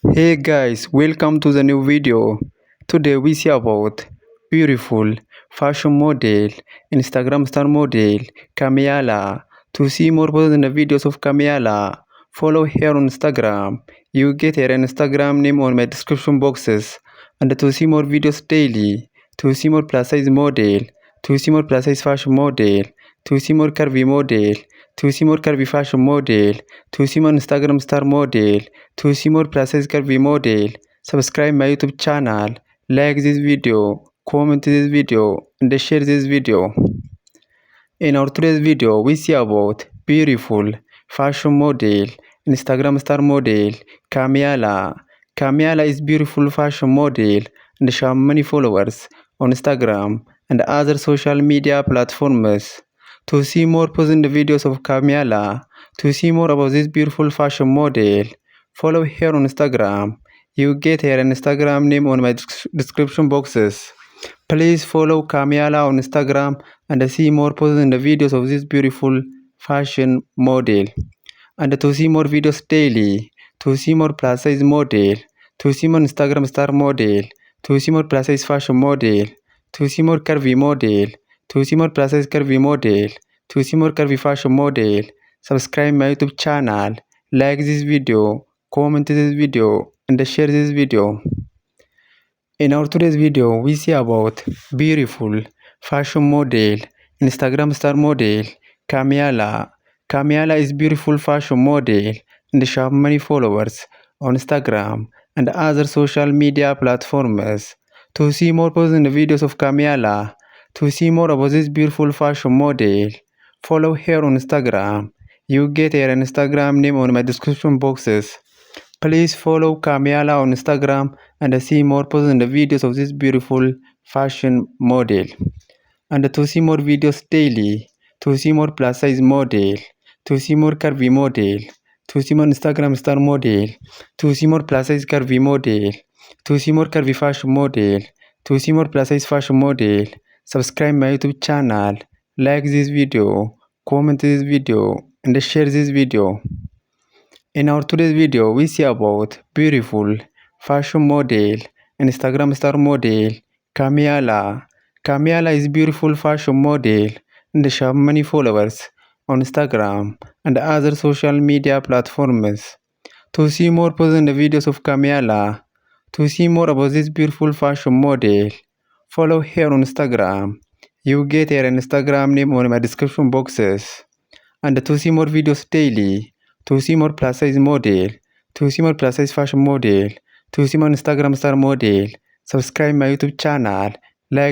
Hey guys, welcome to the new video. Today we see about beautiful fashion model, Instagram star model, Kamiala. To see more photos and videos of Kamiala, follow her on Instagram. You get her Instagram name on my description boxes. And to see more videos daily, to see more plus size model, to see more plus size fashion model, to see more curvy model, to see more curvy fashion model, to see more Instagram star model, to see more plus size curvy model, subscribe my YouTube channel, like this video, comment this video, and share this video. In our today's video, we see about beautiful fashion model, Instagram star model, Kamiala. Kamiala is beautiful fashion model and she has many followers on Instagram and other social media platforms. To see more positive videos of Kamiala, to see more about this beautiful fashion model, follow her on Instagram. You get her Instagram name on my description boxes. Please follow Kamiala on Instagram and see more posts and videos of this beautiful fashion model. And to see more videos daily, to see more plus size model, to see more Instagram star model, to see more plus size fashion model, to see more curvy model, to see more plus size curvy model, to see more curvy fashion model, subscribe my YouTube channel, like this video, comment this video, and share this video. In our today's video, we see about beautiful fashion model, Instagram star model, Kamiala. Kamiala is beautiful fashion model and she has many followers on Instagram and other social media platforms. To see more posts and videos of Kamiala, to see more about this beautiful fashion model, follow her on Instagram. You get her Instagram name on my description boxes. Please follow Kamiala on Instagram and see more posts and videos of this beautiful fashion model. And to see more videos daily, to see more plus size model, to see more curvy model, to see more Instagram star model, to see more plus size curvy model, to see more curvy fashion model, to see more plus size fashion model, subscribe my YouTube channel, like this video, comment this video, and share this video. In our today's video, we see about beautiful fashion model, Instagram star model, Kamiala. Kamiala is beautiful fashion model and she has many followers on Instagram and other social media platforms. To see more posts and videos of Kamiala, to see more about this beautiful fashion model, follow her on Instagram. You get her Instagram name on my description boxes. And to see more videos daily, to see more plus size model, to see more plus size fashion model, to see more Instagram star model, subscribe my YouTube channel, like